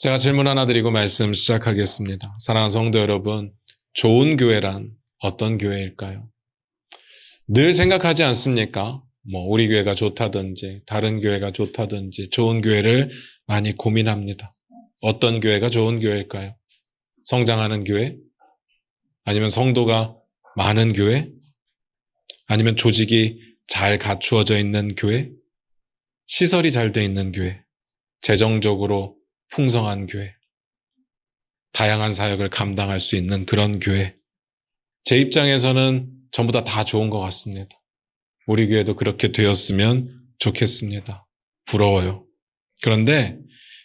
제가 질문 하나 드리고 말씀 시작하겠습니다. 사랑하는 성도 여러분, 좋은 교회란 어떤 교회일까요? 늘 생각하지 않습니까? 우리 교회가 좋다든지 다른 교회가 좋다든지 좋은 교회를 많이 고민합니다. 어떤 교회가 좋은 교회일까요? 성장하는 교회? 아니면 성도가 많은 교회? 아니면 조직이 잘 갖추어져 있는 교회? 시설이 잘 돼 있는 교회? 재정적으로 풍성한 교회? 다양한 사역을 감당할 수 있는 그런 교회? 제 입장에서는 전부 다 좋은 것 같습니다. 우리 교회도 그렇게 되었으면 좋겠습니다. 부러워요. 그런데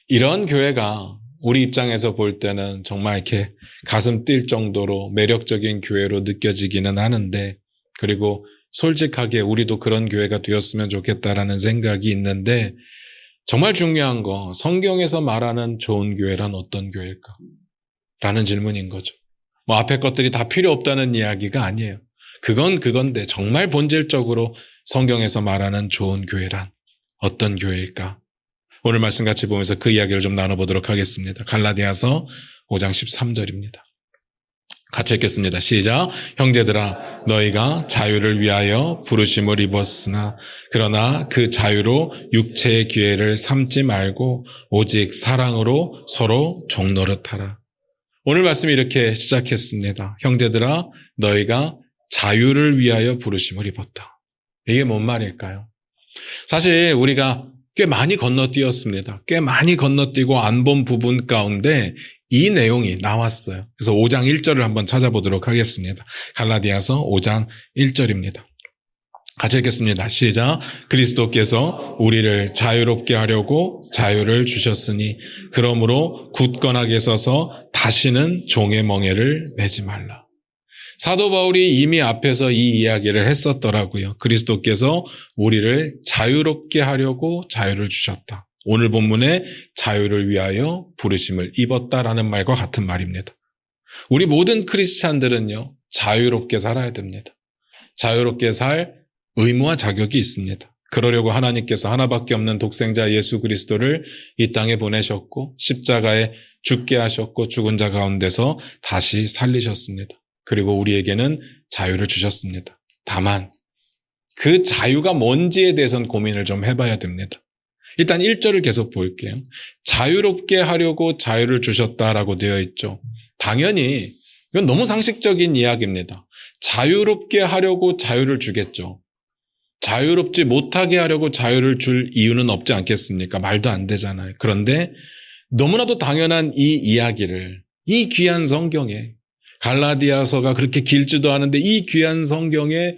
이런 교회가 우리 입장에서 볼 때는 정말 이렇게 가슴 뛸 정도로 매력적인 교회로 느껴지기는 하는데, 그리고 솔직하게 우리도 그런 교회가 되었으면 좋겠다라는 생각이 있는데, 정말 중요한 거, 성경에서 말하는 좋은 교회란 어떤 교회일까? 라는 질문인 거죠. 앞에 것들이 다 필요 없다는 이야기가 아니에요. 그건데 정말 본질적으로 성경에서 말하는 좋은 교회란 어떤 교회일까? 오늘 말씀 같이 보면서 그 이야기를 좀 나눠보도록 하겠습니다. 갈라디아서 5장 13절입니다. 같이 읽겠습니다. 시작. 형제들아, 너희가 자유를 위하여 부르심을 입었으나 그러나 그 자유로 육체의 기회를 삼지 말고 오직 사랑으로 서로 종노릇하라. 오늘 말씀이 이렇게 시작했습니다. 형제들아, 너희가 자유를 위하여 부르심을 입었다. 이게 뭔 말일까요? 사실 우리가 꽤 많이 건너뛰었습니다. 꽤 많이 건너뛰고 안 본 부분 가운데 이 내용이 나왔어요. 그래서 5장 1절을 한번 찾아보도록 하겠습니다. 갈라디아서 5장 1절입니다. 같이 읽겠습니다. 시작. 그리스도께서 우리를 자유롭게 하려고 자유를 주셨으니 그러므로 굳건하게 서서 다시는 종의 멍에를 매지 말라. 사도 바울이 이미 앞에서 이 이야기를 했었더라고요. 그리스도께서 우리를 자유롭게 하려고 자유를 주셨다. 오늘 본문에 자유를 위하여 부르심을 입었다라는 말과 같은 말입니다. 우리 모든 크리스찬들은요, 자유롭게 살아야 됩니다. 자유롭게 살 의무와 자격이 있습니다. 그러려고 하나님께서 하나밖에 없는 독생자 예수 그리스도를 이 땅에 보내셨고 십자가에 죽게 하셨고 죽은 자 가운데서 다시 살리셨습니다. 그리고 우리에게는 자유를 주셨습니다. 다만 그 자유가 뭔지에 대해서는 고민을 좀 해봐야 됩니다. 일단 1절을 계속 볼게요. 자유롭게 하려고 자유를 주셨다라고 되어 있죠. 당연히 이건 너무 상식적인 이야기입니다. 자유롭게 하려고 자유를 주겠죠. 자유롭지 못하게 하려고 자유를 줄 이유는 없지 않겠습니까? 말도 안 되잖아요. 그런데 너무나도 당연한 이 이야기를 이 귀한 성경에, 갈라디아서가 그렇게 길지도 않은데 이 귀한 성경에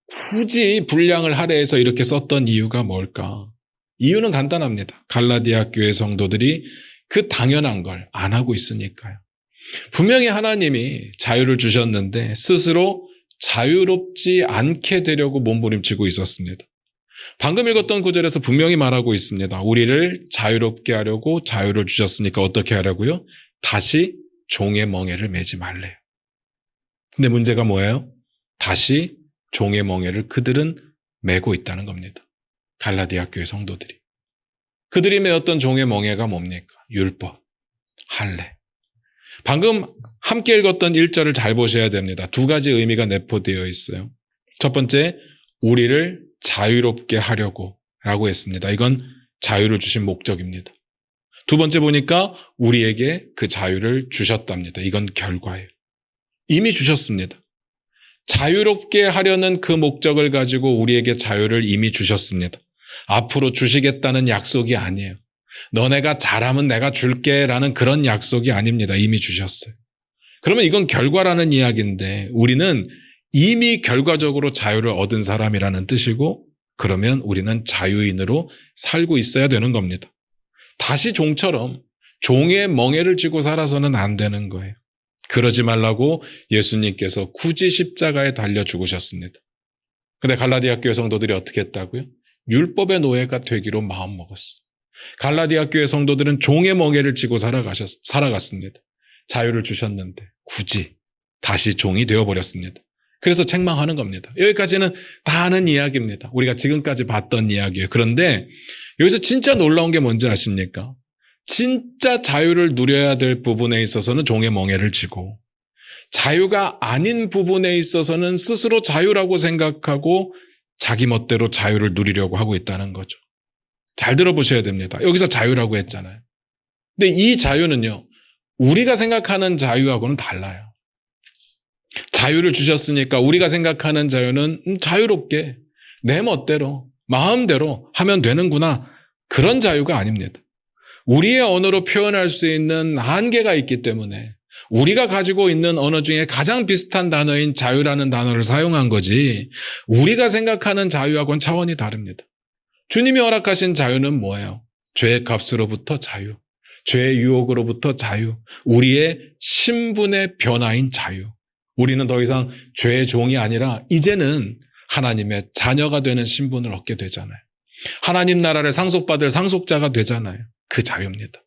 굳이 분량을 할애해서 이렇게 썼던 이유가 뭘까? 이유는 간단합니다. 갈라디아 교회 성도들이 그 당연한 걸 안 하고 있으니까요. 분명히 하나님이 자유를 주셨는데 스스로 자유롭지 않게 되려고 몸부림치고 있었습니다. 방금 읽었던 구절에서 분명히 말하고 있습니다. 우리를 자유롭게 하려고 자유를 주셨으니까 어떻게 하라고요? 다시 종의 멍에를 매지 말래요. 근데 문제가 뭐예요? 다시 종의 멍에를 그들은 매고 있다는 겁니다. 갈라디아 교회 성도들이. 그들이 매었던 종의 멍에가 뭡니까? 율법, 할례. 방금 함께 읽었던 1절을 잘 보셔야 됩니다. 두 가지 의미가 내포되어 있어요. 첫 번째, 우리를 자유롭게 하려고 라고 했습니다. 이건 자유를 주신 목적입니다. 두 번째 보니까 우리에게 그 자유를 주셨답니다. 이건 결과예요. 이미 주셨습니다. 자유롭게 하려는 그 목적을 가지고 우리에게 자유를 이미 주셨습니다. 앞으로 주시겠다는 약속이 아니에요. 너네가 잘하면 내가 줄게 라는 그런 약속이 아닙니다. 이미 주셨어요. 그러면 이건 결과라는 이야기인데 우리는 이미 결과적으로 자유를 얻은 사람이라는 뜻이고, 그러면 우리는 자유인으로 살고 있어야 되는 겁니다. 다시 종처럼 종의 멍에를 쥐고 살아서는 안 되는 거예요. 그러지 말라고 예수님께서 굳이 십자가에 달려 죽으셨습니다. 근데 갈라디아 교회 성도들이 어떻게 했다고요? 율법의 노예가 되기로 마음먹었어. 갈라디아 교회 성도들은 종의 멍에를 쥐고 살아갔습니다. 자유를 주셨는데 굳이 다시 종이 되어버렸습니다. 그래서 책망하는 겁니다. 여기까지는 다 아는 이야기입니다. 우리가 지금까지 봤던 이야기예요. 그런데 여기서 진짜 놀라운 게 뭔지 아십니까? 진짜 자유를 누려야 될 부분에 있어서는 종의 멍에를 쥐고 자유가 아닌 부분에 있어서는 스스로 자유라고 생각하고 자기 멋대로 자유를 누리려고 하고 있다는 거죠. 잘 들어보셔야 됩니다. 여기서 자유라고 했잖아요. 근데 이 자유는요, 우리가 생각하는 자유하고는 달라요. 자유를 주셨으니까 우리가 생각하는 자유는 자유롭게 내 멋대로 마음대로 하면 되는구나, 그런 자유가 아닙니다. 우리의 언어로 표현할 수 있는 한계가 있기 때문에 우리가 가지고 있는 언어 중에 가장 비슷한 단어인 자유라는 단어를 사용한 거지, 우리가 생각하는 자유하고는 차원이 다릅니다. 주님이 허락하신 자유는 뭐예요? 죄의 값으로부터 자유, 죄의 유혹으로부터 자유, 우리의 신분의 변화인 자유. 우리는 더 이상 죄의 종이 아니라 이제는 하나님의 자녀가 되는 신분을 얻게 되잖아요. 하나님 나라를 상속받을 상속자가 되잖아요. 그 자유입니다.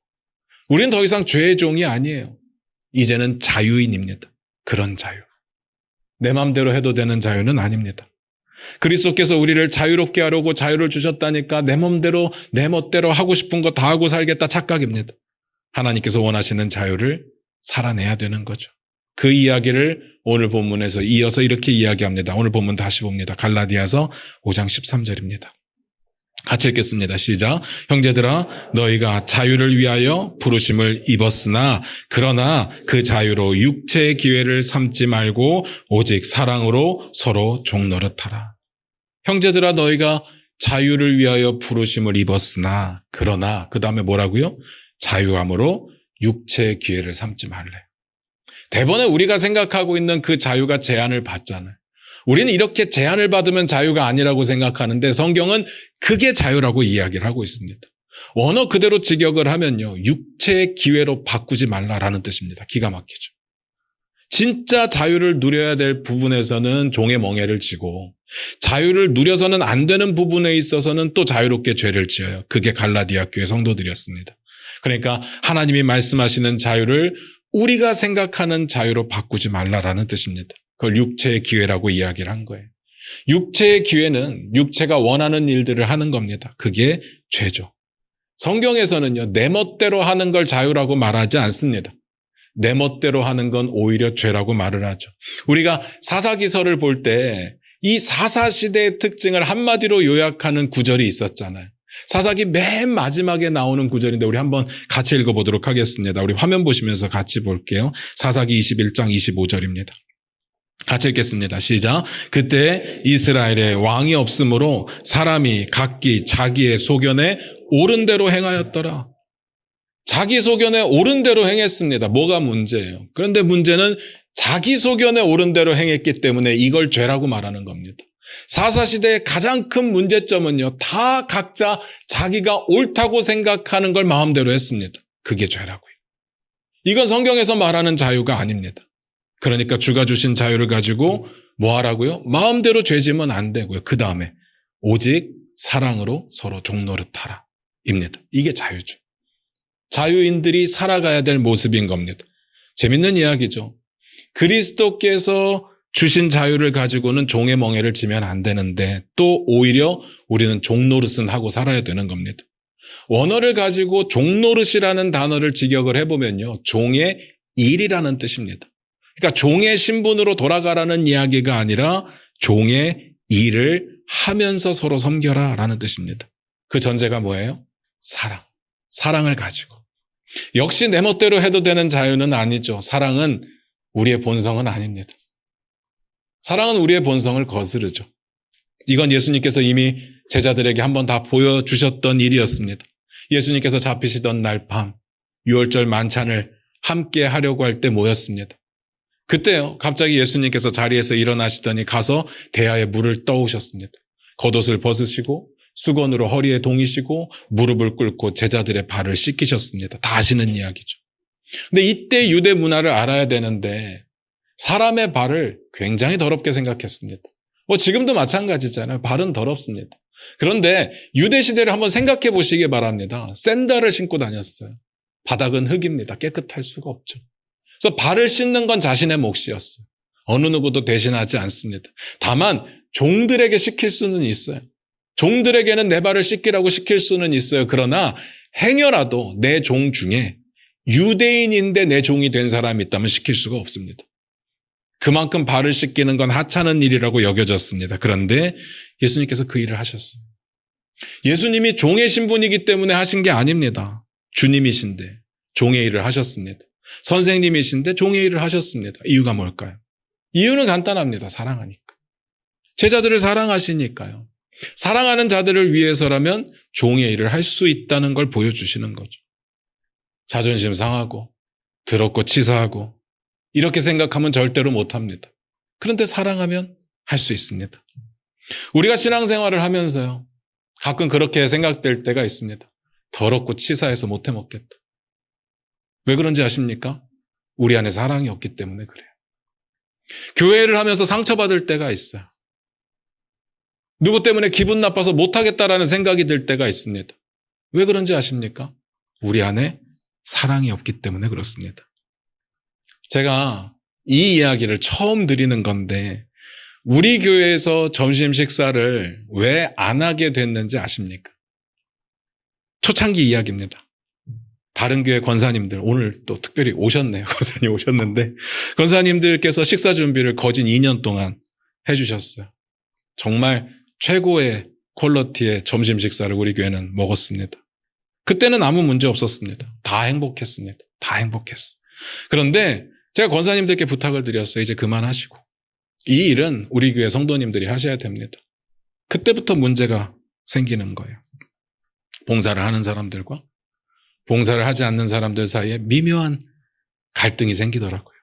우리는 더 이상 죄의 종이 아니에요. 이제는 자유인입니다. 그런 자유. 내 마음대로 해도 되는 자유는 아닙니다. 그리스도께서 우리를 자유롭게 하려고 자유를 주셨다니까 내 맘대로 내 멋대로 하고 싶은 거 다 하고 살겠다, 착각입니다. 하나님께서 원하시는 자유를 살아내야 되는 거죠. 그 이야기를 오늘 본문에서 이어서 이렇게 이야기합니다. 오늘 본문 다시 봅니다. 갈라디아서 5장 13절입니다. 같이 읽겠습니다. 시작. 형제들아, 너희가 자유를 위하여 부르심을 입었으나 그러나 그 자유로 육체의 기회를 삼지 말고 오직 사랑으로 서로 종노릇하라. 형제들아, 너희가 자유를 위하여 부르심을 입었으나 그러나, 그 다음에 뭐라고요? 자유함으로 육체의 기회를 삼지 말래. 대번에 우리가 생각하고 있는 그 자유가 제한을 받잖아요. 우리는 이렇게 제한을 받으면 자유가 아니라고 생각하는데 성경은 그게 자유라고 이야기를 하고 있습니다. 원어 그대로 직역을 하면요, 육체의 기회로 바꾸지 말라라는 뜻입니다. 기가 막히죠. 진짜 자유를 누려야 될 부분에서는 종의 멍에를 쥐고 자유를 누려서는 안 되는 부분에 있어서는 또 자유롭게 죄를 지어요. 그게 갈라디아 교회 성도들이었습니다. 그러니까 하나님이 말씀하시는 자유를 우리가 생각하는 자유로 바꾸지 말라라는 뜻입니다. 그걸 육체의 기회라고 이야기를 한 거예요. 육체의 기회는 육체가 원하는 일들을 하는 겁니다. 그게 죄죠. 성경에서는요, 내 멋대로 하는 걸 자유라고 말하지 않습니다. 내 멋대로 하는 건 오히려 죄라고 말을 하죠. 우리가 사사기서를 볼 때 이 사사시대의 특징을 한마디로 요약하는 구절이 있었잖아요. 사사기 맨 마지막에 나오는 구절인데 우리 한번 같이 읽어보도록 하겠습니다. 우리 화면 보시면서 같이 볼게요. 사사기 21장 25절입니다. 같이 읽겠습니다. 시작. 그때 이스라엘에 왕이 없으므로 사람이 각기 자기의 소견에 옳은 대로 행하였더라. 자기 소견에 옳은 대로 행했습니다. 뭐가 문제예요? 그런데 문제는 자기 소견에 옳은 대로 행했기 때문에 이걸 죄라고 말하는 겁니다. 사사시대의 가장 큰 문제점은요, 다 각자 자기가 옳다고 생각하는 걸 마음대로 했습니다. 그게 죄라고요. 이건 성경에서 말하는 자유가 아닙니다. 그러니까 주가 주신 자유를 가지고 뭐 하라고요? 마음대로 죄지면 안 되고요. 그 다음에 오직 사랑으로 서로 종노릇하라 입니다. 이게 자유죠. 자유인들이 살아가야 될 모습인 겁니다. 재밌는 이야기죠. 그리스도께서 주신 자유를 가지고는 종의 멍에를 지면 안 되는데 또 오히려 우리는 종노릇은 하고 살아야 되는 겁니다. 원어를 가지고 종노릇이라는 단어를 직역을 해보면요, 종의 일이라는 뜻입니다. 그러니까 종의 신분으로 돌아가라는 이야기가 아니라 종의 일을 하면서 서로 섬겨라 라는 뜻입니다. 그 전제가 뭐예요? 사랑. 사랑을 가지고. 역시 내 멋대로 해도 되는 자유는 아니죠. 사랑은 우리의 본성은 아닙니다. 사랑은 우리의 본성을 거스르죠. 이건 예수님께서 이미 제자들에게 한번 다 보여주셨던 일이었습니다. 예수님께서 잡히시던 날 밤, 유월절 만찬을 함께 하려고 할 때 모였습니다. 그때요, 갑자기 예수님께서 자리에서 일어나시더니 가서 대야에 물을 떠오셨습니다. 겉옷을 벗으시고 수건으로 허리에 동이시고 무릎을 꿇고 제자들의 발을 씻기셨습니다. 다 아시는 이야기죠. 근데 이때 유대 문화를 알아야 되는데 사람의 발을 굉장히 더럽게 생각했습니다. 지금도 마찬가지잖아요. 발은 더럽습니다. 그런데 유대 시대를 한번 생각해 보시기 바랍니다. 샌들을 신고 다녔어요. 바닥은 흙입니다. 깨끗할 수가 없죠. 그래서 발을 씻는 건 자신의 몫이었어요. 어느 누구도 대신하지 않습니다. 다만 종들에게 시킬 수는 있어요. 종들에게는 내 발을 씻기라고 시킬 수는 있어요. 그러나 행여라도 내 종 중에 유대인인데 내 종이 된 사람이 있다면 시킬 수가 없습니다. 그만큼 발을 씻기는 건 하찮은 일이라고 여겨졌습니다. 그런데 예수님께서 그 일을 하셨어요. 예수님이 종의 신분이기 때문에 하신 게 아닙니다. 주님이신데 종의 일을 하셨습니다. 선생님이신데 종의 일을 하셨습니다. 이유가 뭘까요? 이유는 간단합니다. 사랑하니까. 제자들을 사랑하시니까요. 사랑하는 자들을 위해서라면 종의 일을 할 수 있다는 걸 보여주시는 거죠. 자존심 상하고 더럽고 치사하고 이렇게 생각하면 절대로 못합니다. 그런데 사랑하면 할 수 있습니다. 우리가 신앙생활을 하면서요. 가끔 그렇게 생각될 때가 있습니다. 더럽고 치사해서 못해 먹겠다. 왜 그런지 아십니까? 우리 안에 사랑이 없기 때문에 그래요. 교회를 하면서 상처받을 때가 있어요. 누구 때문에 기분 나빠서 못하겠다라는 생각이 들 때가 있습니다. 왜 그런지 아십니까? 우리 안에 사랑이 없기 때문에 그렇습니다. 제가 이 이야기를 처음 드리는 건데 우리 교회에서 점심 식사를 왜 안 하게 됐는지 아십니까? 초창기 이야기입니다. 다른 교회 권사님들 오늘 또 특별히 오셨네요. 권사님 오셨는데 권사님들께서 식사 준비를 거진 2년 동안 해주셨어요. 정말 최고의 퀄리티의 점심 식사를 우리 교회는 먹었습니다. 그때는 아무 문제 없었습니다. 다 행복했습니다. 다 행복했어요. 그런데 제가 권사님들께 부탁을 드렸어요. 이제 그만하시고. 이 일은 우리 교회 성도님들이 하셔야 됩니다. 그때부터 문제가 생기는 거예요. 봉사를 하는 사람들과 봉사를 하지 않는 사람들 사이에 미묘한 갈등이 생기더라고요.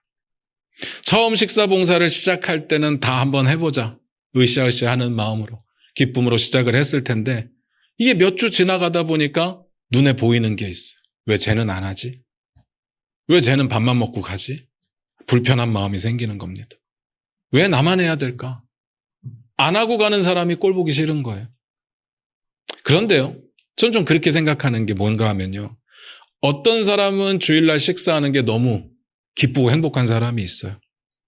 처음 식사 봉사를 시작할 때는 다 한번 해보자. 으쌰으쌰 하는 마음으로 기쁨으로 시작을 했을 텐데 이게 몇 주 지나가다 보니까 눈에 보이는 게 있어요. 왜 쟤는 안 하지? 왜 쟤는 밥만 먹고 가지? 불편한 마음이 생기는 겁니다. 왜 나만 해야 될까? 안 하고 가는 사람이 꼴 보기 싫은 거예요. 그런데요, 전 좀 그렇게 생각하는 게 뭔가 하면요. 어떤 사람은 주일날 식사하는 게 너무 기쁘고 행복한 사람이 있어요.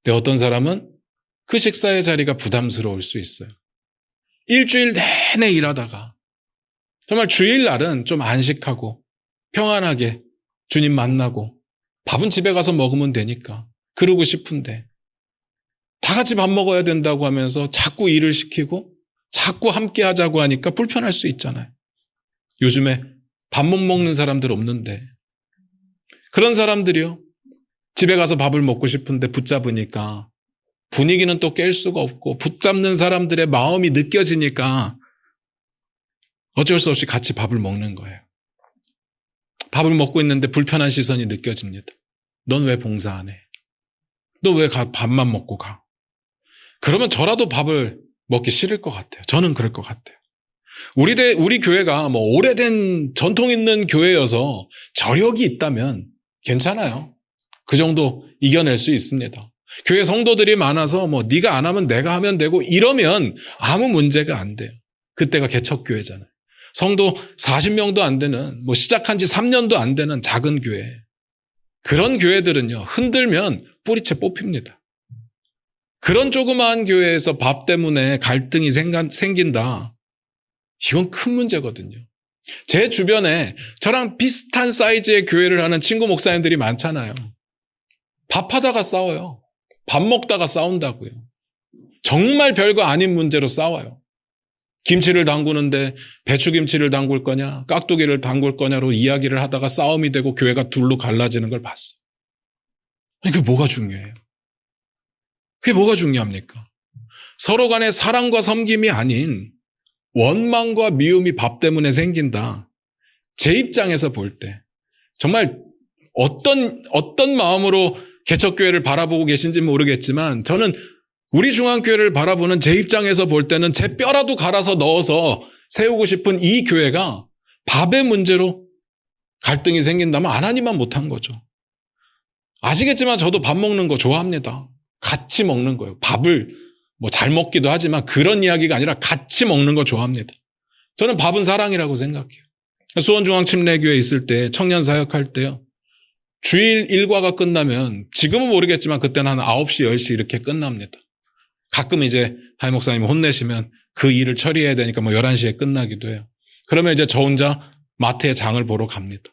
근데 어떤 사람은 그 식사의 자리가 부담스러울 수 있어요. 일주일 내내 일하다가 정말 주일날은 좀 안식하고 평안하게 주님 만나고 밥은 집에 가서 먹으면 되니까 그러고 싶은데 다 같이 밥 먹어야 된다고 하면서 자꾸 일을 시키고 자꾸 함께 하자고 하니까 불편할 수 있잖아요. 요즘에 밥 못 먹는 사람들 없는데 그런 사람들이요. 집에 가서 밥을 먹고 싶은데 붙잡으니까 분위기는 또 깰 수가 없고 붙잡는 사람들의 마음이 느껴지니까 어쩔 수 없이 같이 밥을 먹는 거예요. 밥을 먹고 있는데 불편한 시선이 느껴집니다. 넌 왜 봉사 안 해? 너 왜 밥만 먹고 가? 그러면 저라도 밥을 먹기 싫을 것 같아요. 저는 그럴 것 같아요. 우리 교회가 뭐 오래된 전통 있는 교회여서 저력이 있다면 괜찮아요. 그 정도 이겨낼 수 있습니다. 교회 성도들이 많아서 뭐 네가 안 하면 내가 하면 되고 이러면 아무 문제가 안 돼요. 그때가 개척교회잖아요. 성도 40명도 안 되는 뭐 시작한 지 3년도 안 되는 작은 교회. 그런 교회들은요. 흔들면 뿌리채 뽑힙니다. 그런 조그마한 교회에서 밥 때문에 갈등이 생긴다. 이건 큰 문제거든요. 제 주변에 저랑 비슷한 사이즈의 교회를 하는 친구 목사님들이 많잖아요. 밥하다가 싸워요. 밥 먹다가 싸운다고요. 정말 별거 아닌 문제로 싸워요. 김치를 담그는데 배추김치를 담글 거냐 깍두기를 담글 거냐로 이야기를 하다가 싸움이 되고 교회가 둘로 갈라지는 걸 봤어요. 아니, 그게 뭐가 중요해요? 그게 뭐가 중요합니까? 서로 간의 사랑과 섬김이 아닌 원망과 미움이 밥 때문에 생긴다. 제 입장에서 볼 때 정말 어떤 마음으로 개척교회를 바라보고 계신지 모르겠지만 저는 우리 중앙교회를 바라보는 제 입장에서 볼 때는 제 뼈라도 갈아서 넣어서 세우고 싶은 이 교회가 밥의 문제로 갈등이 생긴다면 하나님만 못한 거죠. 아시겠지만 저도 밥 먹는 거 좋아합니다. 같이 먹는 거예요. 밥을 뭐 잘 먹기도 하지만 그런 이야기가 아니라 같이 먹는 거 좋아합니다. 저는 밥은 사랑이라고 생각해요. 수원중앙침례교회에 있을 때 청년 사역할 때요. 주일 일과가 끝나면 지금은 모르겠지만 그때는 한 9시, 10시 이렇게 끝납니다. 가끔 이제 하임 목사님이 혼내시면 그 일을 처리해야 되니까 뭐 11시에 끝나기도 해요. 그러면 이제 저 혼자 마트에 장을 보러 갑니다.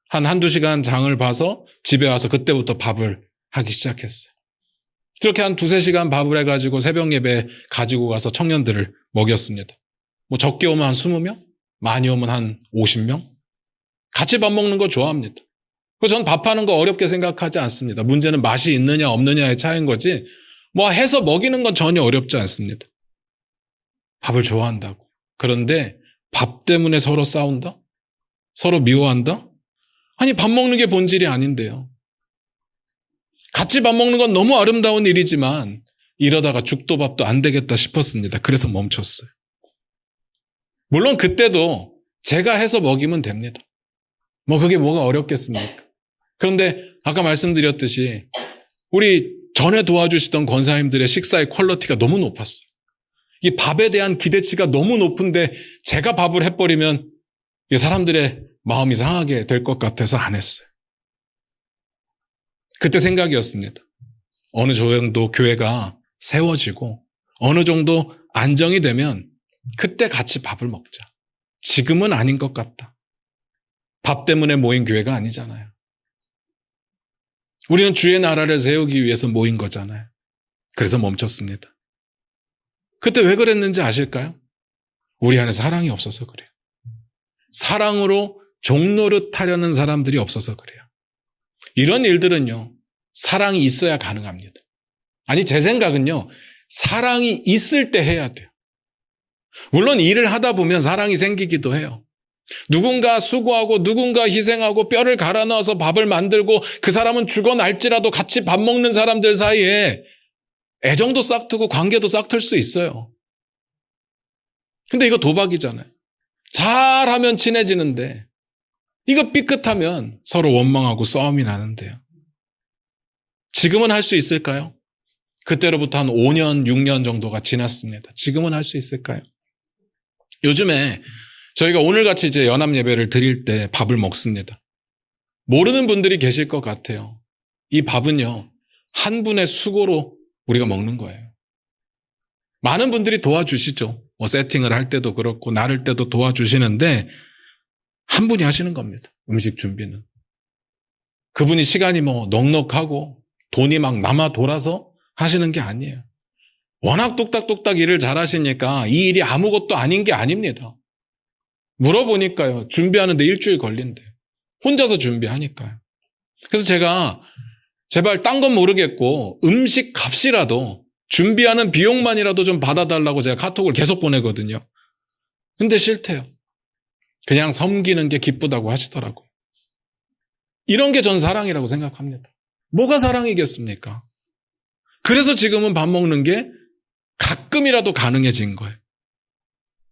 한두 시간 장을 봐서 집에 와서 그때부터 밥을 하기 시작했어요. 그렇게 한 2-3시간 밥을 해가지고 새벽 예배 가지고 가서 청년들을 먹였습니다. 뭐 적게 오면 한 20명? 많이 오면 한 50명? 같이 밥 먹는 거 좋아합니다. 그래서 전 밥하는 거 어렵게 생각하지 않습니다. 문제는 맛이 있느냐 없느냐의 차이인 거지 뭐 해서 먹이는 건 전혀 어렵지 않습니다. 밥을 좋아한다고. 그런데 밥 때문에 서로 싸운다? 서로 미워한다? 아니 밥 먹는 게 본질이 아닌데요. 같이 밥 먹는 건 너무 아름다운 일이지만 이러다가 죽도 밥도 안 되겠다 싶었습니다. 그래서 멈췄어요. 물론 그때도 제가 해서 먹이면 됩니다. 뭐 그게 뭐가 어렵겠습니까? 그런데 아까 말씀드렸듯이 우리 전에 도와주시던 권사님들의 식사의 퀄리티가 너무 높았어요. 이 밥에 대한 기대치가 너무 높은데 제가 밥을 해버리면 이 사람들의 마음이 상하게 될 것 같아서 안 했어요. 그때 생각이었습니다. 어느 정도 교회가 세워지고 어느 정도 안정이 되면 그때 같이 밥을 먹자. 지금은 아닌 것 같다. 밥 때문에 모인 교회가 아니잖아요. 우리는 주의 나라를 세우기 위해서 모인 거잖아요. 그래서 멈췄습니다. 그때 왜 그랬는지 아실까요? 우리 안에 사랑이 없어서 그래요. 사랑으로 종노릇 하려는 사람들이 없어서 그래요. 이런 일들은요, 사랑이 있어야 가능합니다. 아니, 제 생각은요, 사랑이 있을 때 해야 돼요. 물론 일을 하다 보면 사랑이 생기기도 해요. 누군가 수고하고 누군가 희생하고 뼈를 갈아 넣어서 밥을 만들고 그 사람은 죽어날지라도 같이 밥 먹는 사람들 사이에 애정도 싹트고 관계도 싹틀 수 있어요. 근데 이거 도박이잖아요. 잘하면 친해지는데 이거 삐끗하면 서로 원망하고 싸움이 나는데요. 지금은 할 수 있을까요? 그때로부터 한 5년, 6년 정도가 지났습니다. 지금은 할 수 있을까요? 요즘에 저희가 오늘같이 이제 연합 예배를 드릴 때 밥을 먹습니다. 모르는 분들이 계실 것 같아요. 이 밥은요, 한 분의 수고로 우리가 먹는 거예요. 많은 분들이 도와주시죠. 뭐 세팅을 할 때도 그렇고 나를 때도 도와주시는데 한 분이 하시는 겁니다. 음식 준비는. 그분이 시간이 뭐 넉넉하고 돈이 막 남아 돌아서 하시는 게 아니에요. 워낙 뚝딱뚝딱 일을 잘하시니까 이 일이 아무것도 아닌 게 아닙니다. 물어보니까요. 준비하는데 일주일 걸린대요. 혼자서 준비하니까요. 그래서 제가 제발 딴 건 모르겠고 음식 값이라도 준비하는 비용만이라도 좀 받아달라고 제가 카톡을 계속 보내거든요. 근데 싫대요. 그냥 섬기는 게 기쁘다고 하시더라고요. 이런 게 전 사랑이라고 생각합니다. 뭐가 사랑이겠습니까? 그래서 지금은 밥 먹는 게 가끔이라도 가능해진 거예요.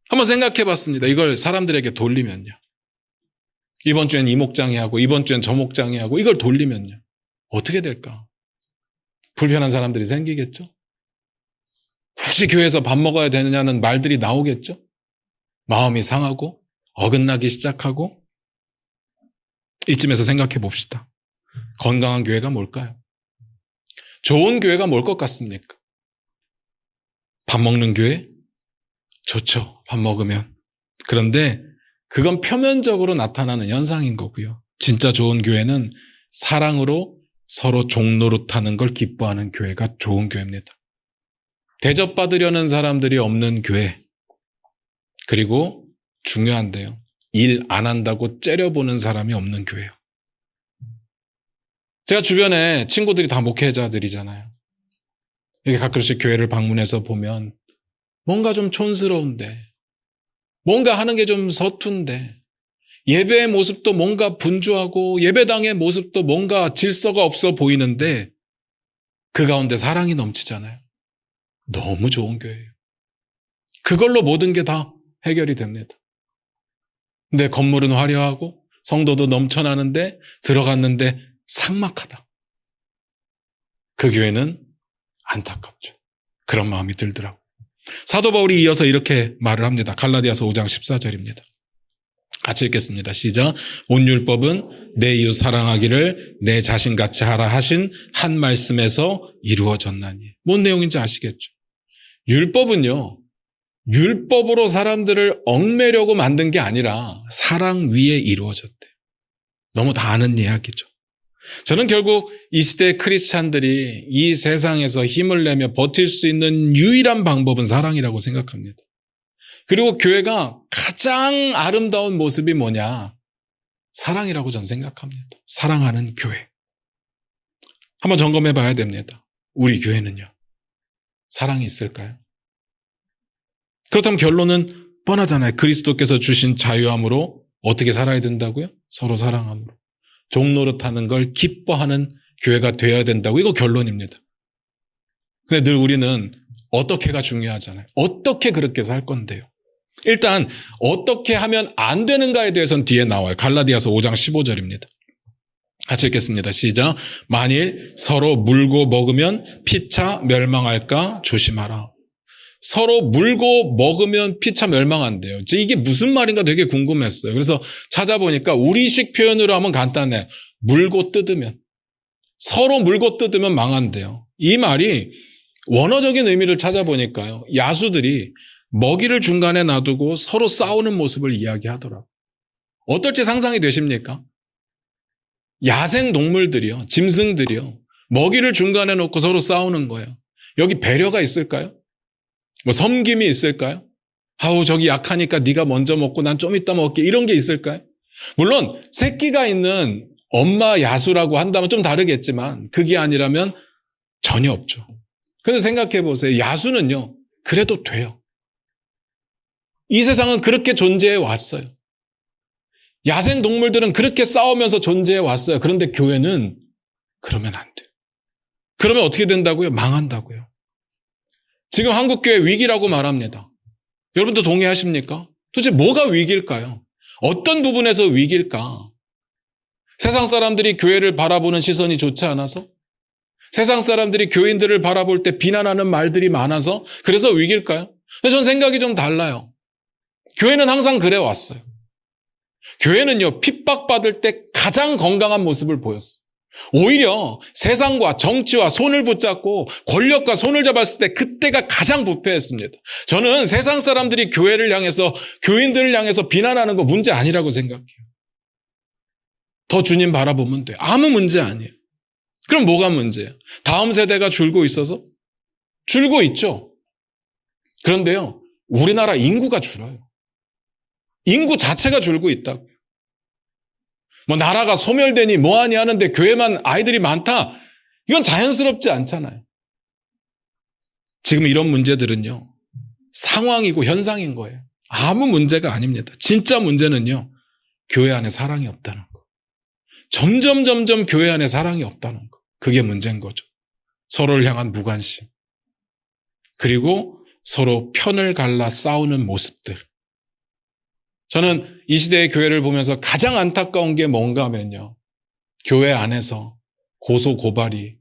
한번 생각해 봤습니다. 이걸 사람들에게 돌리면요. 이번 주엔 이 목장이 하고 이번 주엔 저 목장이 하고 이걸 돌리면요. 어떻게 될까? 불편한 사람들이 생기겠죠? 굳이 교회에서 밥 먹어야 되느냐는 말들이 나오겠죠? 마음이 상하고 어긋나기 시작하고 이쯤에서 생각해 봅시다. 건강한 교회가 뭘까요? 좋은 교회가 뭘 것 같습니까? 밥 먹는 교회? 좋죠. 밥 먹으면. 그런데 그건 표면적으로 나타나는 현상인 거고요. 진짜 좋은 교회는 사랑으로 서로 종노릇하는 걸 기뻐하는 교회가 좋은 교회입니다. 대접받으려는 사람들이 없는 교회. 그리고 중요한데요. 일 안 한다고 째려보는 사람이 없는 교회요. 제가 주변에 친구들이 다 목회자들이잖아요. 이렇게 가끔씩 교회를 방문해서 보면 뭔가 좀 촌스러운데, 뭔가 하는 게 좀 서툰데, 예배의 모습도 뭔가 분주하고 예배당의 모습도 뭔가 질서가 없어 보이는데 그 가운데 사랑이 넘치잖아요. 너무 좋은 교회예요. 그걸로 모든 게 다 해결이 됩니다. 근데 건물은 화려하고 성도도 넘쳐나는데 들어갔는데 삭막하다. 그 교회는 안타깝죠. 그런 마음이 들더라고요. 사도 바울이 이어서 이렇게 말을 합니다. 갈라디아서 5장 14절입니다. 같이 읽겠습니다. 시작. 온 율법은 내 이웃 사랑하기를 내 자신같이 하라 하신 한 말씀에서 이루어졌나니. 뭔 내용인지 아시겠죠? 율법은요. 율법으로 사람들을 얽매려고 만든 게 아니라 사랑 위에 이루어졌대요. 너무 다 아는 이야기죠. 저는 결국 이 시대의 크리스찬들이 이 세상에서 힘을 내며 버틸 수 있는 유일한 방법은 사랑이라고 생각합니다. 그리고 교회가 가장 아름다운 모습이 뭐냐? 사랑이라고 저는 생각합니다. 사랑하는 교회. 한번 점검해 봐야 됩니다. 우리 교회는요, 사랑이 있을까요? 그렇다면 결론은 뻔하잖아요. 그리스도께서 주신 자유함으로 어떻게 살아야 된다고요? 서로 사랑함으로. 종노릇하는 걸 기뻐하는 교회가 되어야 된다고. 이거 결론입니다. 근데 늘 우리는 어떻게가 중요하잖아요. 어떻게 그렇게 살 건데요. 일단 어떻게 하면 안 되는가에 대해서는 뒤에 나와요. 갈라디아서 5장 15절입니다. 같이 읽겠습니다. 시작. 만일 서로 물고 먹으면 피차 멸망할까 조심하라. 서로 물고 먹으면 피차 멸망한대요. 이게 무슨 말인가 되게 궁금했어요. 그래서 찾아보니까 우리식 표현으로 하면 간단해. 물고 뜯으면. 서로 물고 뜯으면 망한대요. 이 말이 원어적인 의미를 찾아보니까요, 야수들이 먹이를 중간에 놔두고 서로 싸우는 모습을 이야기하더라고요. 어떨지 상상이 되십니까? 야생 동물들이요, 짐승들이요, 먹이를 중간에 놓고 서로 싸우는 거예요. 여기 배려가 있을까요? 뭐 섬김이 있을까요? 아우, 저기 약하니까 네가 먼저 먹고 난 좀 이따 먹게, 이런 게 있을까요? 물론 새끼가 있는 엄마 야수라고 한다면 좀 다르겠지만 그게 아니라면 전혀 없죠. 그래서 생각해 보세요. 야수는요, 그래도 돼요. 이 세상은 그렇게 존재해 왔어요. 야생 동물들은 그렇게 싸우면서 존재해 왔어요. 그런데 교회는 그러면 안 돼요. 그러면 어떻게 된다고요? 망한다고요. 지금 한국교회 위기라고 말합니다. 여러분도 동의하십니까? 도대체 뭐가 위기일까요? 어떤 부분에서 위기일까? 세상 사람들이 교회를 바라보는 시선이 좋지 않아서? 세상 사람들이 교인들을 바라볼 때 비난하는 말들이 많아서? 그래서 위기일까요? 저는 생각이 좀 달라요. 교회는 항상 그래 왔어요. 교회는요, 핍박받을 때 가장 건강한 모습을 보였어요. 오히려 세상과 정치와 손을 붙잡고 권력과 손을 잡았을 때 그때가 가장 부패했습니다. 저는 세상 사람들이 교회를 향해서, 교인들을 향해서 비난하는 거 문제 아니라고 생각해요. 더 주님 바라보면 돼요. 아무 문제 아니에요. 그럼 뭐가 문제예요? 다음 세대가 줄고 있어서? 줄고 있죠. 그런데요, 우리나라 인구가 줄어요. 인구 자체가 줄고 있다고요. 뭐 나라가 소멸되니 뭐하니 하는데 교회만 아이들이 많다? 이건 자연스럽지 않잖아요. 지금 이런 문제들은요, 상황이고 현상인 거예요. 아무 문제가 아닙니다. 진짜 문제는요, 교회 안에 사랑이 없다는 거. 점점 교회 안에 사랑이 없다는 거. 그게 문제인 거죠. 서로를 향한 무관심. 그리고 서로 편을 갈라 싸우는 모습들. 저는 이 시대의 교회를 보면서 가장 안타까운 게 뭔가 하면요, 교회 안에서 고소고발이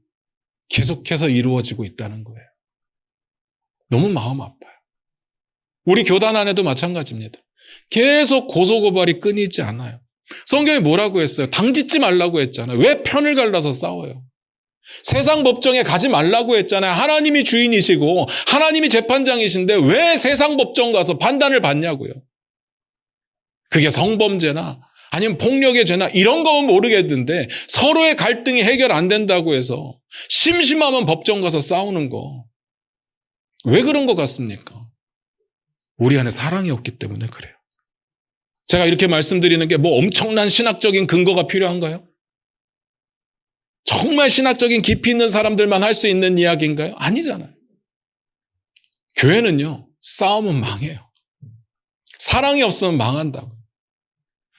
계속해서 이루어지고 있다는 거예요. 너무 마음 아파요. 우리 교단 안에도 마찬가지입니다. 계속 고소고발이 끊이지 않아요. 성경이 뭐라고 했어요? 당짓지 말라고 했잖아요. 왜 편을 갈라서 싸워요? 세상 법정에 가지 말라고 했잖아요. 하나님이 주인이시고 하나님이 재판장이신데 왜 세상 법정 가서 판단을 받냐고요. 그게 성범죄나 아니면 폭력의 죄나 이런 거면 모르겠는데 서로의 갈등이 해결 안 된다고 해서 심심하면 법정 가서 싸우는 거. 왜 그런 것 같습니까? 우리 안에 사랑이 없기 때문에 그래요. 제가 이렇게 말씀드리는 게 뭐 엄청난 신학적인 근거가 필요한가요? 정말 신학적인 깊이 있는 사람들만 할 수 있는 이야기인가요? 아니잖아요. 교회는요, 싸우면 망해요. 사랑이 없으면 망한다고.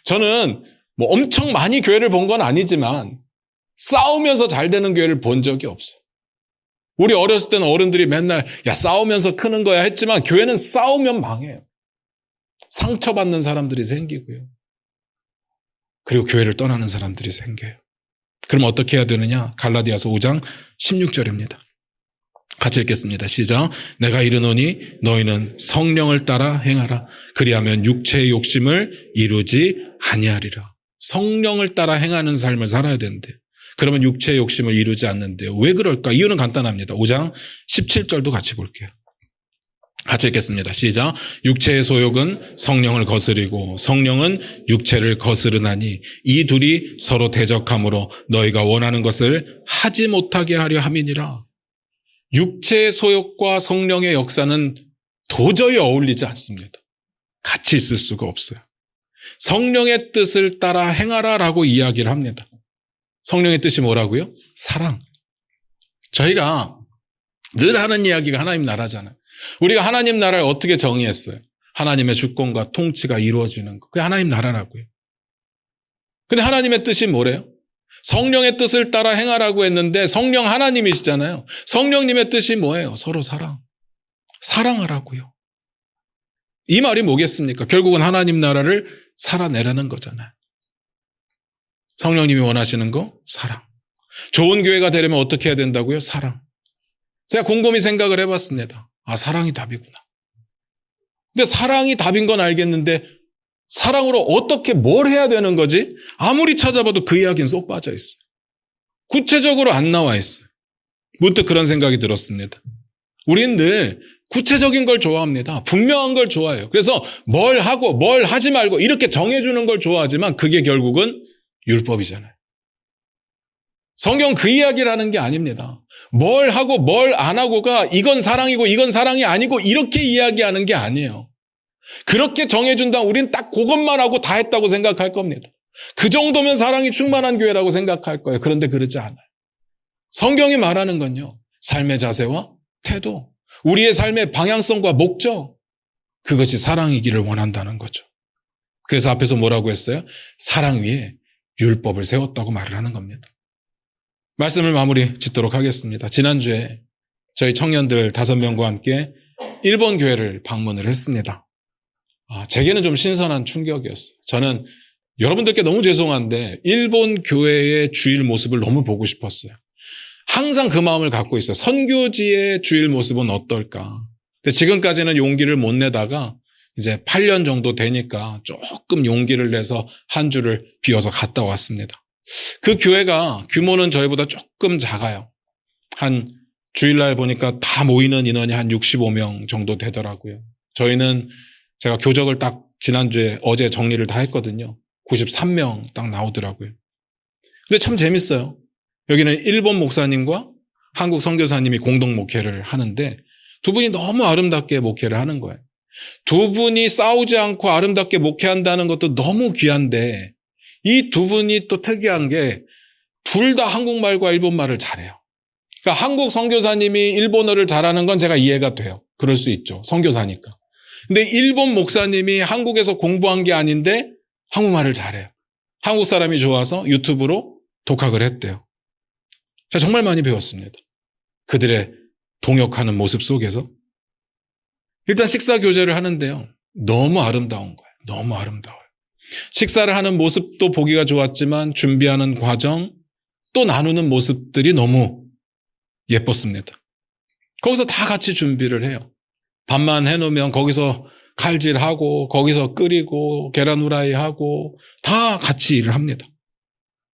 저는 뭐 엄청 많이 교회를 본 건 아니지만 싸우면서 잘 되는 교회를 본 적이 없어요. 우리 어렸을 때는 어른들이 맨날 야, 싸우면서 크는 거야 했지만 교회는 싸우면 망해요. 상처받는 사람들이 생기고요. 그리고 교회를 떠나는 사람들이 생겨요. 그럼 어떻게 해야 되느냐? 갈라디아서 5장 16절입니다. 같이 읽겠습니다. 시작. 내가 이르노니 너희는 성령을 따라 행하라. 그리하면 육체의 욕심을 이루지 아니하리라. 성령을 따라 행하는 삶을 살아야 되는데 그러면 육체의 욕심을 이루지 않는데요. 왜 그럴까? 이유는 간단합니다. 5장 17절도 같이 볼게요. 같이 읽겠습니다. 시작. 육체의 소욕은 성령을 거스리고 성령은 육체를 거스르나니 이 둘이 서로 대적함으로 너희가 원하는 것을 하지 못하게 하려 함이니라. 육체의 소욕과 성령의 역사는 도저히 어울리지 않습니다. 같이 있을 수가 없어요. 성령의 뜻을 따라 행하라라고 이야기를 합니다. 성령의 뜻이 뭐라고요? 사랑. 저희가 늘 하는 이야기가 하나님 나라잖아요. 우리가 하나님 나라를 어떻게 정의했어요? 하나님의 주권과 통치가 이루어지는 거. 그게 하나님 나라라고요. 근데 하나님의 뜻이 뭐래요? 성령의 뜻을 따라 행하라고 했는데 성령 하나님이시잖아요. 성령님의 뜻이 뭐예요? 서로 사랑하라고요. 이 말이 뭐겠습니까? 결국은 하나님 나라를 살아내라는 거잖아요. 성령님이 원하시는 거? 사랑. 좋은 교회가 되려면 어떻게 해야 된다고요? 사랑. 제가 곰곰이 생각을 해봤습니다. 아, 사랑이 답이구나. 근데 사랑이 답인 건 알겠는데 사랑으로 어떻게 뭘 해야 되는 거지? 아무리 찾아봐도 그 이야기는 쏙 빠져 있어요. 구체적으로 안 나와 있어요. 문득 그런 생각이 들었습니다. 우리는 늘 구체적인 걸 좋아합니다. 분명한 걸 좋아해요. 그래서 뭘 하고 뭘 하지 말고 이렇게 정해주는 걸 좋아하지만 그게 결국은 율법이잖아요. 성경 그 이야기를 하는 게 아닙니다. 뭘 하고 뭘 안 하고가 이건 사랑이고 이건 사랑이 아니고 이렇게 이야기하는 게 아니에요. 그렇게 정해준다면 우리는 딱 그것만 하고 다 했다고 생각할 겁니다. 그 정도면 사랑이 충만한 교회라고 생각할 거예요. 그런데 그렇지 않아요. 성경이 말하는 건요. 삶의 자세와 태도, 우리의 삶의 방향성과 목적, 그것이 사랑이기를 원한다는 거죠. 그래서 앞에서 뭐라고 했어요? 사랑 위에 율법을 세웠다고 말을 하는 겁니다. 말씀을 마무리 짓도록 하겠습니다. 지난주에 저희 청년들 5명과 함께 일본 교회를 방문을 했습니다. 제게는 좀 신선한 충격이었어요. 저는 여러분들께 너무 죄송한데 일본 교회의 주일 모습을 너무 보고 싶었어요. 항상 그 마음을 갖고 있어요. 선교지의 주일 모습은 어떨까? 근데 지금까지는 용기를 못 내다가 이제 8년 정도 되니까 조금 용기를 내서 한 주를 비워서 갔다 왔습니다. 그 교회가 규모는 저희보다 조금 작아요. 한 주일날 보니까 다 모이는 인원이 한 65명 정도 되더라고요. 저희는 제가 교적을 딱 지난주에 어제 정리를 다 했거든요. 93명 딱 나오더라고요. 근데 참 재밌어요. 여기는 일본 목사님과 한국 선교사님이 공동 목회를 하는데 두 분이 너무 아름답게 목회를 하는 거예요. 두 분이 싸우지 않고 아름답게 목회한다는 것도 너무 귀한데 이 두 분이 또 특이한 게 둘 다 한국말과 일본말을 잘해요. 그러니까 한국 선교사님이 일본어를 잘하는 건 제가 이해가 돼요. 그럴 수 있죠. 선교사니까. 근데 일본 목사님이 한국에서 공부한 게 아닌데 한국말을 잘해요. 한국 사람이 좋아서 유튜브로 독학을 했대요. 제가 정말 많이 배웠습니다. 그들의 동역하는 모습 속에서. 일단 식사 교제를 하는데요. 너무 아름다운 거예요. 너무 아름다워요. 식사를 하는 모습도 보기가 좋았지만 준비하는 과정, 또 나누는 모습들이 너무 예뻤습니다. 거기서 다 같이 준비를 해요. 밥만 해놓으면 거기서 칼질하고 거기서 끓이고 계란 후라이 하고 다 같이 일을 합니다.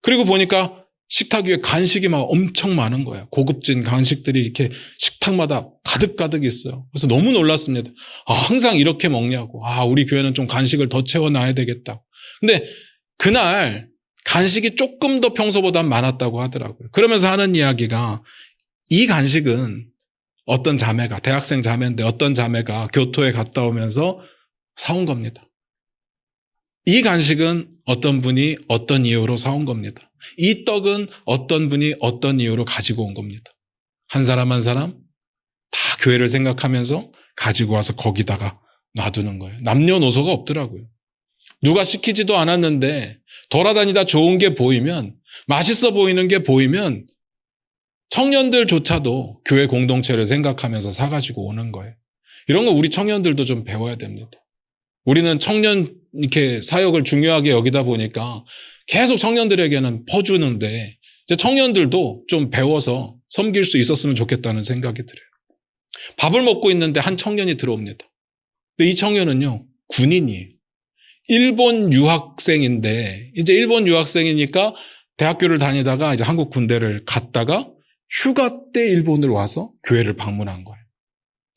그리고 보니까 식탁 위에 간식이 막 엄청 많은 거예요. 고급진 간식들이 이렇게 식탁마다 가득가득 있어요. 그래서 너무 놀랐습니다. 항상 이렇게 먹냐고. 우리 교회는 좀 간식을 더 채워놔야 되겠다. 근데 그날 간식이 조금 더 평소보다 많았다고 하더라고요. 그러면서 하는 이야기가 이 간식은 어떤 자매가, 대학생 자매인데 어떤 자매가 교토에 갔다 오면서 사온 겁니다. 이 간식은 어떤 분이 어떤 이유로 사온 겁니다. 이 떡은 어떤 분이 어떤 이유로 가지고 온 겁니다. 한 사람 한 사람 다 교회를 생각하면서 가지고 와서 거기다가 놔두는 거예요. 남녀노소가 없더라고요. 누가 시키지도 않았는데 돌아다니다 좋은 게 보이면, 맛있어 보이는 게 보이면 청년들조차도 교회 공동체를 생각하면서 사가지고 오는 거예요. 이런 거 우리 청년들도 좀 배워야 됩니다. 우리는 청년 이렇게 사역을 중요하게 여기다 보니까 계속 청년들에게는 퍼주는데 이제 청년들도 좀 배워서 섬길 수 있었으면 좋겠다는 생각이 들어요. 밥을 먹고 있는데 한 청년이 들어옵니다. 근데 이 청년은요, 군인이에요. 일본 유학생인데 이제 일본 유학생이니까 대학교를 다니다가 이제 한국 군대를 갔다가 휴가 때 일본을 와서 교회를 방문한 거예요.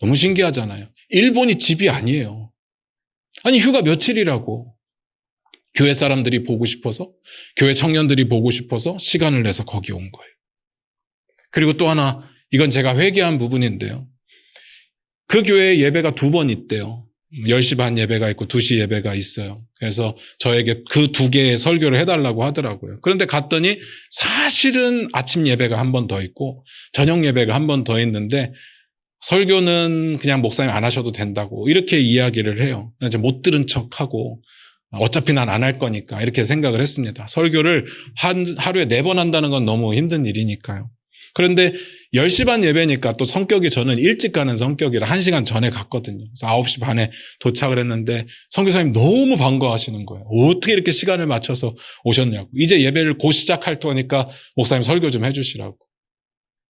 너무 신기하잖아요. 일본이 집이 아니에요. 아니, 휴가 며칠이라고. 교회 사람들이 보고 싶어서, 교회 청년들이 보고 싶어서 시간을 내서 거기 온 거예요. 그리고 또 하나, 이건 제가 회개한 부분인데요. 그 교회에 예배가 2번 있대요. 10시 반 예배가 있고 2시 예배가 있어요. 그래서 저에게 그 2개의 설교를 해달라고 하더라고요. 그런데 갔더니 사실은 아침 예배가 1번 더 있고 저녁 예배가 1번 더 있는데 설교는 그냥 목사님 안 하셔도 된다고 이렇게 이야기를 해요. 이제 못 들은 척하고 어차피 난 안 할 거니까 이렇게 생각을 했습니다. 설교를 하루에 4번 한다는 건 너무 힘든 일이니까요. 그런데 10시 반 예배니까 또 성격이 저는 일찍 가는 성격이라 1시간 전에 갔거든요. 그래서 9시 반에 도착을 했는데 선교사님 너무 반가워하시는 거예요. 어떻게 이렇게 시간을 맞춰서 오셨냐고. 이제 예배를 곧 시작할 거니까 목사님 설교 좀 해주시라고.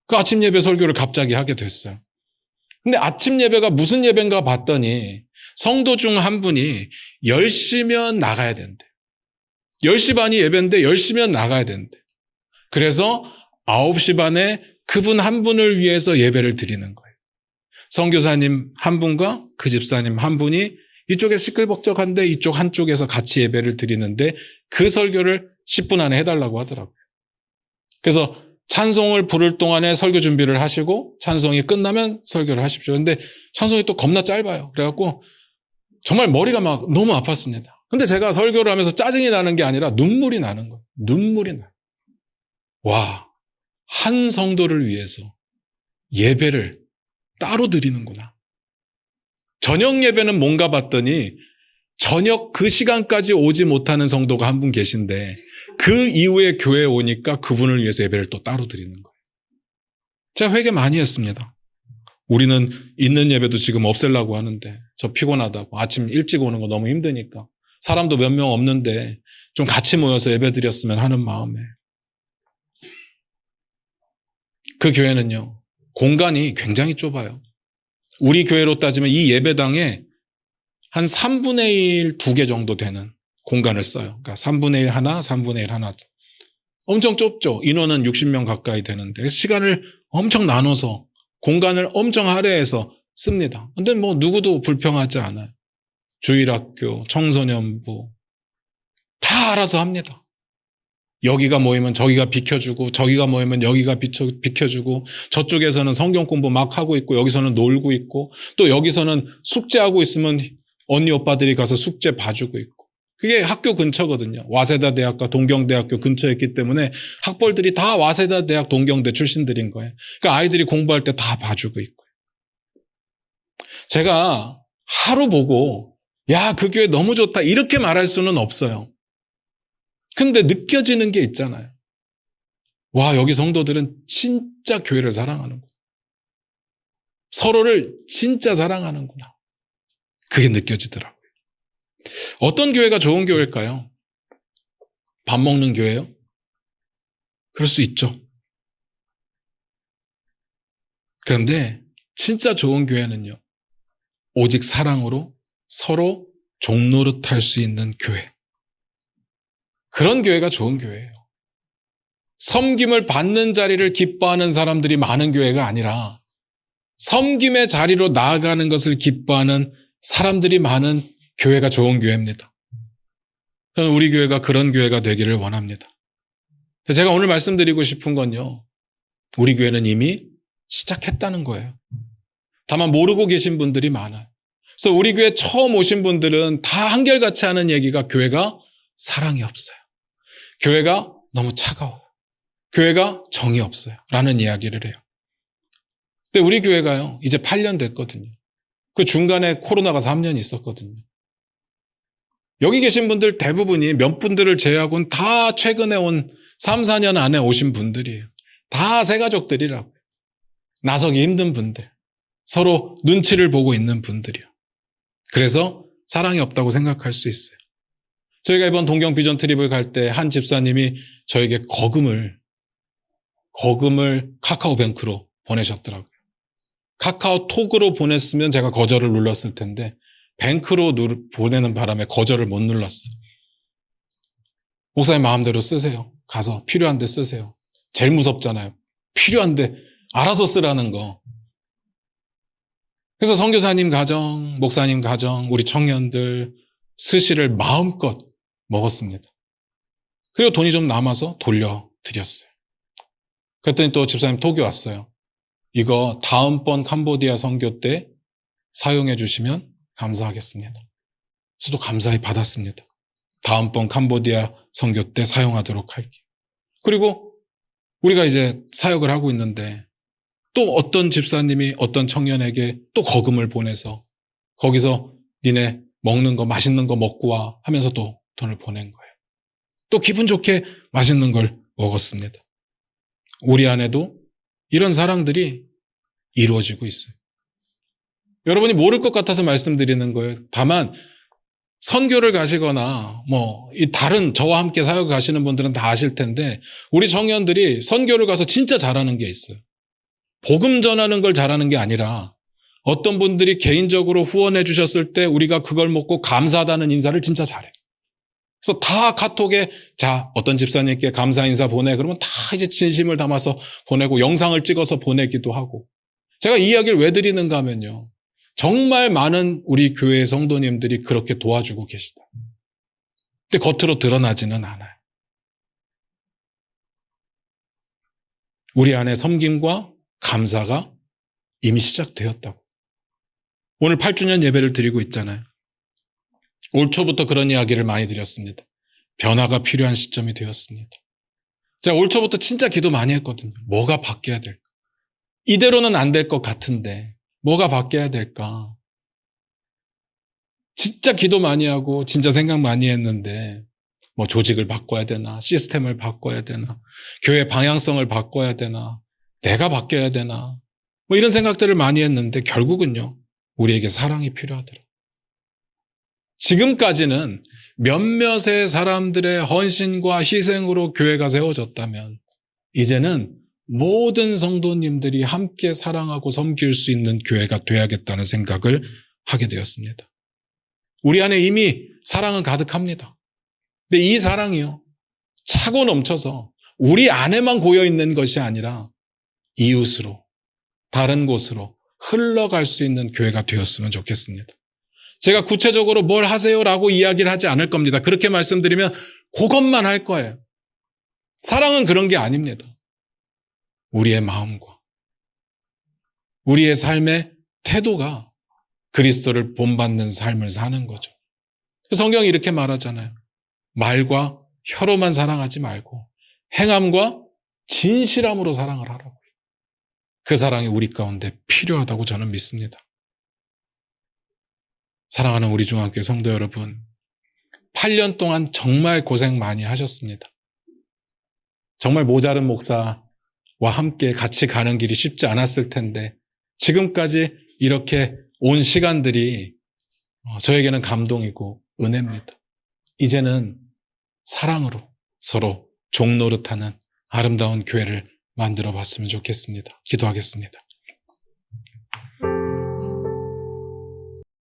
그 아침 예배 설교를 갑자기 하게 됐어요. 근데 아침 예배가 무슨 예배인가 봤더니 성도 중 한 분이 10시면 나가야 된대. 10시 반이 예배인데 10시면 나가야 된대. 그래서 9시 반에 그분 한 분을 위해서 예배를 드리는 거예요. 선교사님 한 분과 그 집사님 한 분이 이쪽에 시끌벅적한데 이쪽 한쪽에서 같이 예배를 드리는데 그 설교를 10분 안에 해달라고 하더라고요. 그래서 찬송을 부를 동안에 설교 준비를 하시고 찬송이 끝나면 설교를 하십시오. 근데 찬송이 또 겁나 짧아요. 그래갖고 정말 머리가 막 너무 아팠습니다. 근데 제가 설교를 하면서 짜증이 나는 게 아니라 눈물이 나는 거예요. 눈물이 나요. 와. 한 성도를 위해서 예배를 따로 드리는구나. 저녁 예배는 뭔가 봤더니 저녁 그 시간까지 오지 못하는 성도가 한 분 계신데 그 이후에 교회에 오니까 그분을 위해서 예배를 또 따로 드리는 거예요. 제가 회개 많이 했습니다. 우리는 있는 예배도 지금 없애려고 하는데 저 피곤하다고 아침 일찍 오는 거 너무 힘드니까 사람도 몇 명 없는데 좀 같이 모여서 예배 드렸으면 하는 마음에 그 교회는요, 공간이 굉장히 좁아요. 우리 교회로 따지면 이 예배당에 한 3분의 1, 2개 정도 되는 공간을 써요. 그러니까 3분의 1 하나, 3분의 1 하나. 엄청 좁죠. 인원은 60명 가까이 되는데 시간을 엄청 나눠서 공간을 엄청 할애해서 씁니다. 근데 뭐 누구도 불평하지 않아요. 주일학교, 청소년부 다 알아서 합니다. 여기가 모이면 저기가 비켜주고 저기가 모이면 여기가 비켜주고 저쪽에서는 성경 공부 막 하고 있고 여기서는 놀고 있고 또 여기서는 숙제하고 있으면 언니 오빠들이 가서 숙제 봐주고 있고 그게 학교 근처거든요. 와세다 대학과 동경대학교 근처에 있기 때문에 학벌들이 다 와세다 대학 동경대 출신들인 거예요. 그러니까 아이들이 공부할 때 다 봐주고 있고 제가 하루 보고 야, 그 교회 너무 좋다 이렇게 말할 수는 없어요. 근데 느껴지는 게 있잖아요. 와, 여기 성도들은 진짜 교회를 사랑하는구나. 서로를 진짜 사랑하는구나. 그게 느껴지더라고요. 어떤 교회가 좋은 교회일까요? 밥 먹는 교회요? 그럴 수 있죠. 그런데 진짜 좋은 교회는요. 오직 사랑으로 서로 종노릇할 수 있는 교회. 그런 교회가 좋은 교회예요. 섬김을 받는 자리를 기뻐하는 사람들이 많은 교회가 아니라 섬김의 자리로 나아가는 것을 기뻐하는 사람들이 많은 교회가 좋은 교회입니다. 저는 우리 교회가 그런 교회가 되기를 원합니다. 제가 오늘 말씀드리고 싶은 건요. 우리 교회는 이미 시작했다는 거예요. 다만 모르고 계신 분들이 많아요. 그래서 우리 교회 처음 오신 분들은 다 한결같이 하는 얘기가 교회가 사랑이 없어요. 교회가 너무 차가워요. 교회가 정이 없어요. 라는 이야기를 해요. 근데 우리 교회가요. 이제 8년 됐거든요. 그 중간에 코로나가 3년 있었거든요. 여기 계신 분들 대부분이 몇 분들을 제외하고는 다 최근에 온 3, 4년 안에 오신 분들이에요. 다 새가족들이라고요. 나서기 힘든 분들. 서로 눈치를 보고 있는 분들이요. 그래서 사랑이 없다고 생각할 수 있어요. 저희가 이번 동경 비전 트립을 갈 때 한 집사님이 저에게 거금을 카카오뱅크로 보내셨더라고요. 카카오톡으로 보냈으면 제가 거절을 눌렀을 텐데 뱅크로 보내는 바람에 거절을 못 눌렀어요. 목사님 마음대로 쓰세요. 가서 필요한데 쓰세요. 제일 무섭잖아요. 필요한데 알아서 쓰라는 거. 그래서 선교사님 가정, 목사님 가정, 우리 청년들 스시를 마음껏 먹었습니다. 그리고 돈이 좀 남아서 돌려드렸어요. 그랬더니 또 집사님 톡이 왔어요. 이거 다음번 캄보디아 선교 때 사용해 주시면 감사하겠습니다. 저도 감사히 받았습니다. 다음번 캄보디아 선교 때 사용하도록 할게요. 그리고 우리가 이제 사역을 하고 있는데 또 어떤 집사님이 어떤 청년에게 또 거금을 보내서 거기서 니네 먹는 거 맛있는 거 먹고 와 하면서 또 돈을 보낸 거예요. 또 기분 좋게 맛있는 걸 먹었습니다. 우리 안에도 이런 사랑들이 이루어지고 있어요. 여러분이 모를 것 같아서 말씀드리는 거예요. 다만 선교를 가시거나 이 다른 저와 함께 사역을 가시는 분들은 다 아실 텐데 우리 청년들이 선교를 가서 진짜 잘하는 게 있어요. 복음 전하는 걸 잘하는 게 아니라 어떤 분들이 개인적으로 후원해 주셨을 때 우리가 그걸 먹고 감사하다는 인사를 진짜 잘해요. 그래서 다 카톡에 자 어떤 집사님께 감사 인사 보내 그러면 다 이제 진심을 담아서 보내고 영상을 찍어서 보내기도 하고. 제가 이 이야기를 왜 드리는가 하면요. 정말 많은 우리 교회 성도님들이 그렇게 도와주고 계시다. 근데 겉으로 드러나지는 않아요. 우리 안에 섬김과 감사가 이미 시작되었다고. 오늘 8주년 예배를 드리고 있잖아요. 올 초부터 그런 이야기를 많이 드렸습니다. 변화가 필요한 시점이 되었습니다. 제가 올 초부터 진짜 기도 많이 했거든요. 뭐가 바뀌어야 될까? 이대로는 안 될 것 같은데 뭐가 바뀌어야 될까? 진짜 기도 많이 하고 진짜 생각 많이 했는데 조직을 바꿔야 되나? 시스템을 바꿔야 되나? 교회 방향성을 바꿔야 되나? 내가 바뀌어야 되나? 이런 생각들을 많이 했는데 결국은요. 우리에게 사랑이 필요하더라. 지금까지는 몇몇의 사람들의 헌신과 희생으로 교회가 세워졌다면 이제는 모든 성도님들이 함께 사랑하고 섬길 수 있는 교회가 돼야겠다는 생각을 하게 되었습니다. 우리 안에 이미 사랑은 가득합니다. 근데 이 사랑이요. 차고 넘쳐서 우리 안에만 고여있는 것이 아니라 이웃으로, 다른 곳으로 흘러갈 수 있는 교회가 되었으면 좋겠습니다. 제가 구체적으로 뭘 하세요라고 이야기를 하지 않을 겁니다. 그렇게 말씀드리면 그것만 할 거예요. 사랑은 그런 게 아닙니다. 우리의 마음과 우리의 삶의 태도가 그리스도를 본받는 삶을 사는 거죠. 성경이 이렇게 말하잖아요. 말과 혀로만 사랑하지 말고 행함과 진실함으로 사랑을 하라고요. 그 사랑이 우리 가운데 필요하다고 저는 믿습니다. 사랑하는 우리 중앙교회 성도 여러분, 8년 동안 정말 고생 많이 하셨습니다. 정말 모자른 목사와 함께 같이 가는 길이 쉽지 않았을 텐데 지금까지 이렇게 온 시간들이 저에게는 감동이고 은혜입니다. 이제는 사랑으로 서로 종노릇하는 아름다운 교회를 만들어 봤으면 좋겠습니다. 기도하겠습니다.